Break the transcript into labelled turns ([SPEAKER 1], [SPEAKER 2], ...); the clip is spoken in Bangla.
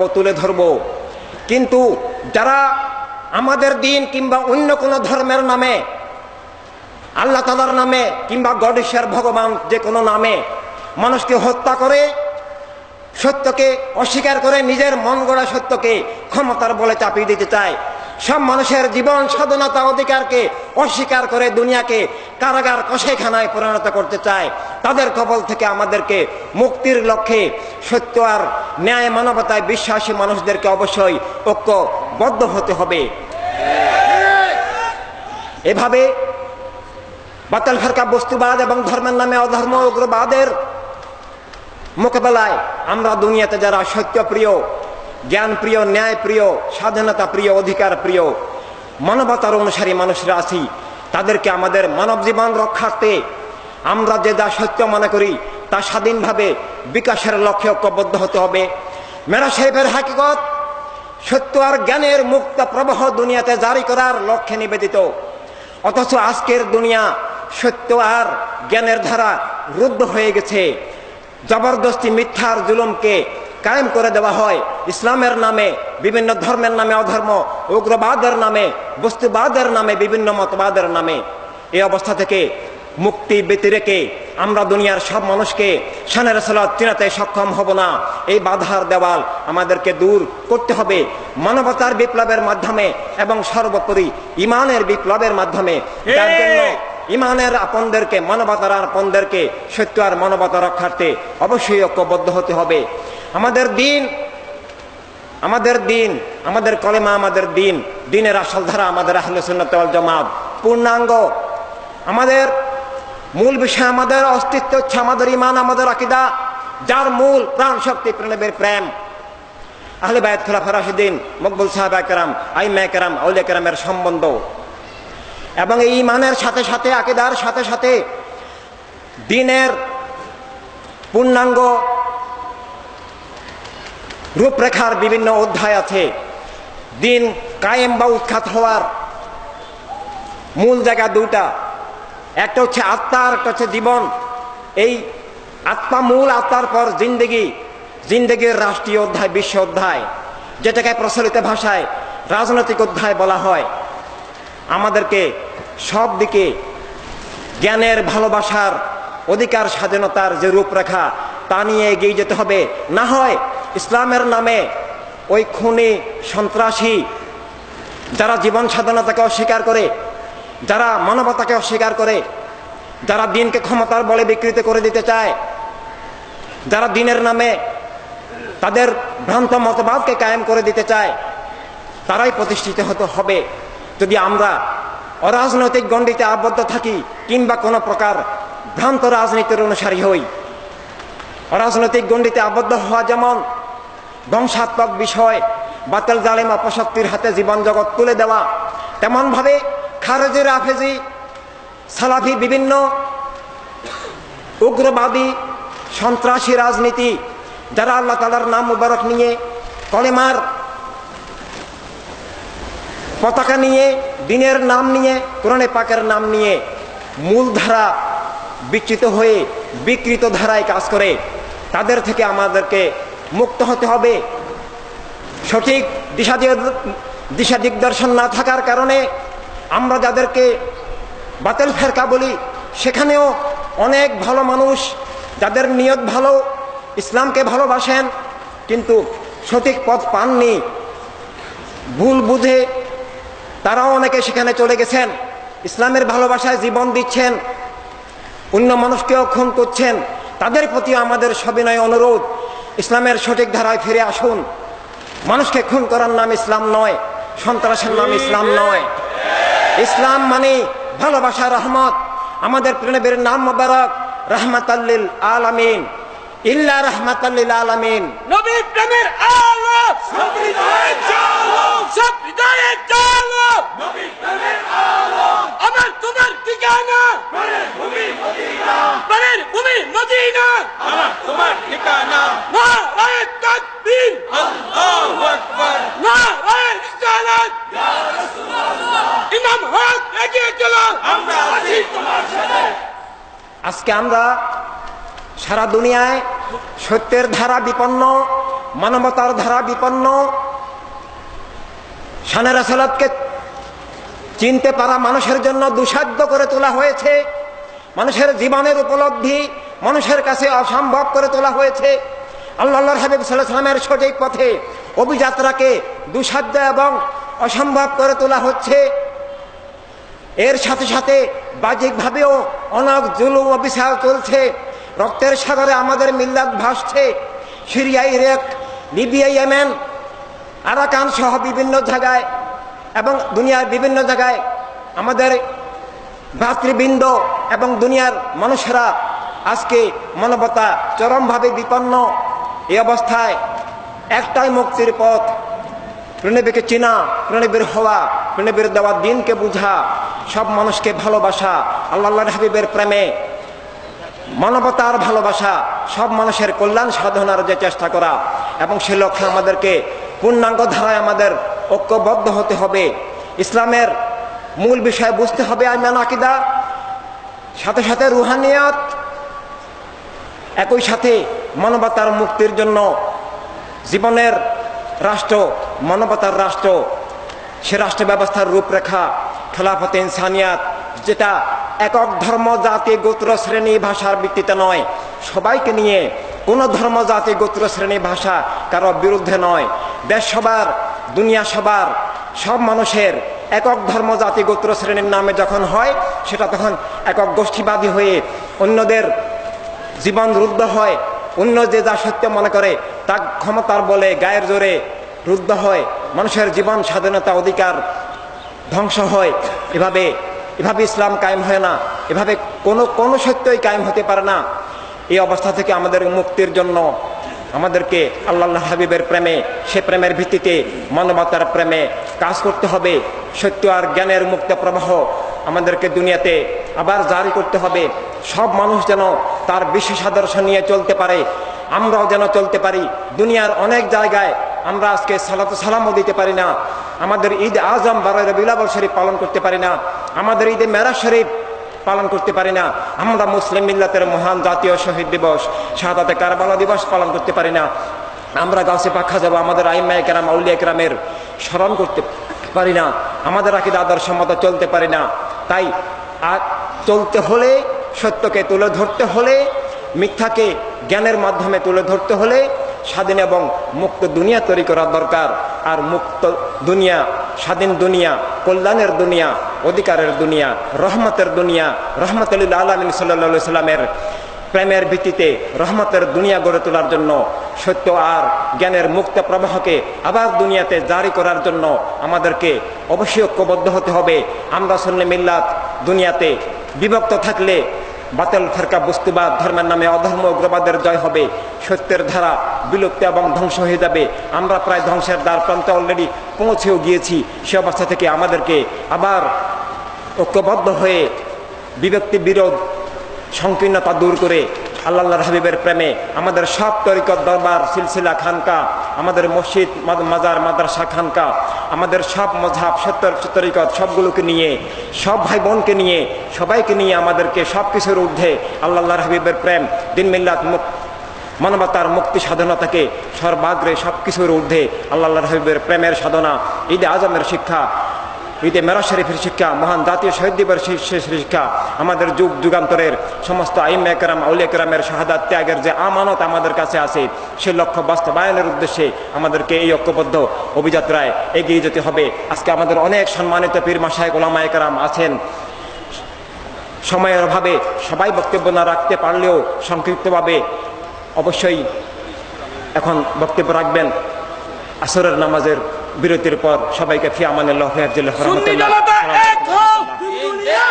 [SPEAKER 1] করব, তুলে ধরব। কিন্তু যারা আমাদের দিন কিংবা অন্য কোনো ধর্মের নামে, আল্লাহ তাআলার নামে কিংবা গডেশ্বর ভগবান যে কোনো নামে মানুষকে হত্যা করে, সত্যকে অস্বীকার করে, নিজের মন গড়া সত্যকে ক্ষমতার বলে চাপিয়ে দিতে চায়, সব মানুষের জীবন স্বাধীনতা অধিকারকে অস্বীকার করে দুনিয়াকে কারাগার কসাইখানায় পরিণত করতে চায়, তাদের কবল থেকে আমাদেরকে মুক্তির লক্ষ্যে সত্য আর ন্যায় মানবতায় বিশ্বাসী মানুষদেরকে অবশ্যই ঐক্যবদ্ধ হতে হবে। এভাবে বাতিল ফিরকা বস্তুবাদ এবং ধর্মের নামে অধর্ম উগ্রবাদের মোকাবেলায় আমরা দুনিয়াতে যারা সত্যপ্রিয়, জ্ঞান প্রিয়, ন্যায় প্রিয়, স্বাধীনতা প্রিয়, অধিকার প্রিয়, মানবতার অনুসারী মানুষরা আছি, তাদেরকে আমাদের মানব জীবন রক্ষার্থে আমরা যে যা সত্য মনে করি তা স্বাধীনভাবে বিকাশের লক্ষ্যে ঐক্যবদ্ধ হতে হবে। মেরাজ সাহেবের হাকিকত সত্য আর জ্ঞানের মুক্ত প্রবাহ দুনিয়াতে জারি করার লক্ষ্যে নিবেদিত। অথচ আজকের দুনিয়া সত্য আর জ্ঞানের ধারা রুদ্ধ হয়ে গেছে। জবরদস্তি মিথ্যার জুলুমকে কায়েম করে দেওয়া হয় ইসলামের নামে, বিভিন্ন ধর্মের নামে অধর্ম, উগ্রবাদের নামে, বস্তুবাদের নামে, বিভিন্ন মতবাদের নামে। এই অবস্থা থেকে মুক্তি ব্যতিরেকে আমরা দুনিয়ার সব মানুষকে শানের সালাত চিনাতে সক্ষম হব না। এই বাধার দেওয়াল আমাদেরকে দূর করতে হবে মানবতার বিপ্লবের মাধ্যমে এবং সর্বোপরি ইমানের বিপ্লবের মাধ্যমে। যার জন্য ইমানের আপনদেরকে, মানবতার আপনদেরকে সত্য আর মানবতা রক্ষার্থে অবশ্যই ঐক্যবদ্ধ হতে হবে। আমাদের দিন, আমাদের কলেমা, আমাদের দিন, দিনের আসল ধারা আমাদের আহলে সুন্নাত ওয়াল জামাত পূর্ণাঙ্গ। আমাদের মূল বিষয়, আমাদের অস্তিত্ব হচ্ছে আমাদের ইমান, আমাদের আকীদা, যার মূল প্রাণ শক্তি প্রেমের প্রেম। আহলে বায়াত, খুলাফা রাশিদিন, মকবুল সাহাবা কেরাম, আইম্মা কেরাম, আউলিয়া কেরামের সম্বন্ধ এবং এই ইমানের সাথে সাথে, আকীদার সাথে সাথে দিনের পূর্ণাঙ্গ রূপরেখার বিভিন্ন অধ্যায় আছে। দিন কায়েম বা উৎখাত হওয়ার মূল জায়গা দুটা, একটা হচ্ছে আত্মা আর একটা হচ্ছে জীবন। এই আত্মা মূল, আত্মার পর জিন্দেগি, জিন্দেগির রাষ্ট্রীয় অধ্যায়, বিশ্ব অধ্যায়, যেটাকে প্রচলিত ভাষায় রাজনৈতিক অধ্যায় বলা হয়। আমাদেরকে সব দিকে জ্ঞানের, ভালোবাসার, অধিকার, স্বাধীনতার যে রূপরেখা তা নিয়ে এগিয়ে যেতে হবে। না হয় ইসলামের নামে ওই খুনি, সন্ত্রাসী, যারা জীবন স্বাধীনতাকে অস্বীকার করে, যারা মানবতাকে অস্বীকার করে, যারা দিনকে ক্ষমতার বলে বিকৃত করে দিতে চায়, যারা দিনের নামে তাদের ভ্রান্ত মতবাদকে কায়েম করে দিতে চায়, তারাই প্রতিষ্ঠিত হতে হবে। যদি আমরা অরাজনৈতিক গণ্ডিতে আবদ্ধ থাকি কিংবা কোনো প্রকার ভ্রান্ত রাজনীতির অনুসারী হই, অরাজনৈতিক গণ্ডিতে আবদ্ধ হওয়া যেমন ধ্বংসাত্মক বিষয়, বাতিল জালেম অপশক্তির হাতে জীবন জগৎ তুলে দেওয়া, তেমনভাবে খারেজি, রাফেজি, সালাফি, বিভিন্ন উগ্রবাদী, সন্ত্রাসী রাজনীতি, যারা আল্লাহ তাআলার নাম মুবারক নিয়ে, কলেমার পতাকা নিয়ে, দিনের নাম নিয়ে, কোরআনে পাকের নাম নিয়ে মূলধারা বিচ্যুত হয়ে বিকৃত ধারায় কাজ করে, তাদের থেকে আমাদেরকে মুক্ত হতে হবে। সঠিক দিশা দিগদর্শন না থাকার কারণে আমরা যাদেরকে বাতিল ফেরকা বলি, সেখানেও অনেক ভালো মানুষ যাদের নিয়ত ভালো, ইসলামকে ভালোবাসেন, কিন্তু সঠিক পথ পাননি, ভুল বুঝে তারাও অনেকে সেখানে চলে গেছেন, ইসলামের ভালোবাসায় জীবন দিচ্ছেন, অন্য মানুষকেও খুন করছেন। তাদের প্রতি আমাদের সবিনয় অনুরোধ, ইসলামের সঠিক ধারায় ফিরে আসুন। মানুষকে খুন করার নাম ইসলাম নয়, সন্ত্রাসের নাম ইসলাম নয়। ইসলাম মানে ভালোবাসা, রহমত। আমাদের প্রেমের নাম মোবারক রাহমাতাল লিল আলামিন, ইল্লা রাহমাতাল লিল আলামিন।
[SPEAKER 2] নবী প্রেমের আলো সব হৃদয়ে জ্বালো, সব হৃদয়ে জ্বালো, নবী প্রেমের আলো। আমার তোমার ঠিকানা প্রাণের ভূমি মদিনা, প্রাণের ভূমি মদিনা, আমার তোমার ঠিকানা। নারায়ে তাকবীর, আল্লাহু আকবার, নারায়ে রিসালাত, ইয়া রাসূলুল্লাহ। ইমাম হক এগিয়ে চলো, আমরা আছি তোমার সাথে।
[SPEAKER 1] আজকে আমরা সারা দুনিয়ায় সত্যের ধারা বিপন্ন, মানবতার ধারা বিপন্ন, শানে রাসালাতকে চিনতে পারা মানুষের জন্য দুঃসাধ্য করে তোলা হয়েছে। মানুষের জীবনের উপলব্ধি মানুষের কাছে অসম্ভব করে তোলা হয়েছে। আল্লাহর হাবিব সাল্লাল্লাহু আলাইহি ওয়াসাল্লামের সঠিক পথে অভিযাত্রাকে দুঃসাধ্য এবং অসম্ভব করে তোলা হচ্ছে। এর সাথে সাথে বাহ্যিকভাবেও অনেক জুলুম অবিচার চলছে। রক্তের সাগরে আমাদের মিল্লাত ভাসছে। Syria, Iraq, Libya, Yemen, Arakan সহ বিভিন্ন জায়গায় এবং দুনিয়ার বিভিন্ন জায়গায় আমাদের ভ্রাতৃবৃন্দ এবং দুনিয়ার মানুষেরা আজকে মানবতা চরমভাবে বিপন্ন। এই অবস্থায় একটাই মুক্তির পথ, প্রণবীকে চেনা, প্রণবীর হওয়া, প্রণবীর দেওয়া দিনকে বুঝা, সব মানুষকে ভালোবাসা, আল্লাহর হাবিবের প্রেমে মানবতার ভালোবাসা, সব মানুষের কল্যাণ সাধনার যে চেষ্টা করা, এবং সে লক্ষ্যে আমাদেরকে পূর্ণাঙ্গ ধারায় আমাদের ঐক্যবদ্ধ হতে হবে। ইসলামের মূল বিষয় বুঝতে হবে ঈমান আকীদা, সাথে সাথে রুহানিয়াত, একই সাথে মানবতার মুক্তির জন্য জীবনের রাষ্ট্র, মানবতার রাষ্ট্র, সে রাষ্ট্র ব্যবস্থার রূপরেখা খেলাফতে ইনসানিয়াত, যেটা একক ধর্ম, জাতি, গোত্র, শ্রেণী, ভাষার ভিত্তিতে নয়, সবাইকে নিয়ে, কোনো ধর্ম, জাতি, গোত্র, শ্রেণী, ভাষা কারো বিরুদ্ধে নয়, দেশ সবার, দুনিয়া সবার, সব মানুষের একক ধর্ম, জাতি, গোত্র, শ্রেণীর নামে যখন হয়, সেটা তখন একক গোষ্ঠীবাদী হয়ে অন্যদের জীবন রুদ্ধ হয়। অন্য যে যা সত্য মনে করে তা ক্ষমতার বলে, গায়ের জোরে রুদ্ধ হয়। মানুষের জীবন, স্বাধীনতা, অধিকার ধ্বংস হয়। এভাবে ইসলাম কায়েম হয় না। এভাবে কোনো সত্যই কায়েম হতে পারে না। এই অবস্থা থেকে আমাদের মুক্তির জন্য আমাদেরকে আল্লাহর হাবিবের প্রেমে, সে প্রেমের ভিত্তিতে মানবতার প্রেমে কাজ করতে হবে। সত্য আর জ্ঞানের মুক্ত প্রবাহ আমাদেরকে দুনিয়াতে আবার জারি করতে হবে। সব মানুষ যেন তার বিশেষ আদর্শ নিয়ে চলতে পারে, আমরাও যেন চলতে পারি। দুনিয়ার অনেক জায়গায় আমরা আজকে সালাতু সালামও দিতে পারি না, আমাদের ঈদ আজম 12 রবিউল আউয়াল শরীফ পালন করতে পারি না, আমাদের ঈদে মেরাজ শরীফ পালন করতে পারি না, আমরা মুসলিম মিল্লাতের মহান জাতীয় শহীদ দিবস, শাহাদাতে কারবালা দিবস পালন করতে পারি না, আমরা গাছে পাখা যাব, আমাদের আইম্মায়ে কেরাম, আউলিয়া কেরামের স্মরণ করতে পারি না, আমাদের আকীদা আদর্শ মতো চলতে পারি না। তাই চলতে হলে, সত্যকে তুলে ধরতে হলে, মিথ্যাকে জ্ঞানের মাধ্যমে তুলে ধরতে হলে স্বাধীন এবং মুক্ত দুনিয়া তৈরি করা দরকার। আর মুক্ত দুনিয়া, স্বাধীন দুনিয়া, কল্যাণের দুনিয়া, অধিকারের দুনিয়া, রহমতের দুনিয়া, রহমতুল আলামিন সাল্লাল্লাহু আলাইহি সাল্লামের প্রেমের ভিত্তিতে রহমতের দুনিয়া গড়ে তোলার জন্য, সত্য আর জ্ঞানের মুক্ত প্রবাহকে আবার দুনিয়াতে জারি করার জন্য আমাদেরকে অবশ্যই ঐক্যবদ্ধ হতে হবে। আমরা সুন্নি মিল্লাত দুনিয়াতে বিভক্ত থাকলে বাতিল ফিরকা, বস্তুবাদ, ধর্মের নামে অধর্ম, উগ্রবাদের জয় হবে, সত্যের ধারা বিলুপ্ত এবং ধ্বংস হয়ে যাবে। আমরা প্রায় ধ্বংসের দ্বার প্রান্তে অলরেডি পৌঁছেও গিয়েছি। সে অবস্থা থেকে আমাদেরকে আবার ঐক্যবদ্ধ হয়ে বিভক্তি, বিরোধ, সংকীর্ণতা দূর করে আল্লাহর হাবিবের প্রেমে আমাদের সব তরিকত, দরবার, সিলসিলা, খানকা, আমাদের মসজিদ, মাজার, মাদ্রাসা, খানকা, আমাদের সব মযহাব, তরিকত, সবগুলোকে নিয়ে, সব ভাই বোনকে নিয়ে, সবাইকে নিয়ে আমাদেরকে সব কিছুর ঊর্ধ্বে আল্লাহর হাবিবের প্রেম, দিন মিল্লাত, মানবতার মুক্তি সাধনতাকে সর্বাগ্রে সব কিছুর ঊর্ধ্বে আল্লাহর হাবিবের প্রেমের সাধনা, ঈদে আজমের শিক্ষা, ঈদে মেরাজ শরীফের শিক্ষা, মহান জাতীয় শহীদ দিবসের শিক্ষা, আমাদের যুগ যুগান্তরের সমস্ত আইম্মায়ে কেরাম, আউলিয়া কেরামের শাহাদাত ত্যাগের যে আমানত আমাদের কাছে আছে, সে লক্ষ্য বাস্তবায়নের উদ্দেশ্যে আমাদেরকে এই ঐক্যবদ্ধ অভিযাত্রায় এগিয়ে যেতে হবে। আজকে আমাদের অনেক সম্মানিত পীর মাশায়েখ, ওলামায়ে কেরাম আছেন। সময়ের অভাবে সবাই বক্তব্য না রাখতে পারলেও সংক্ষিপ্তভাবে অবশ্যই এখন বক্তব্য রাখবেন। আসরের নামাজের বিরতির পর সবাইকে ফি আমানিল্লাহ, ফি হাফজিল্লাহ,
[SPEAKER 2] সুন্নি জনতা এক হও, দুনিয়া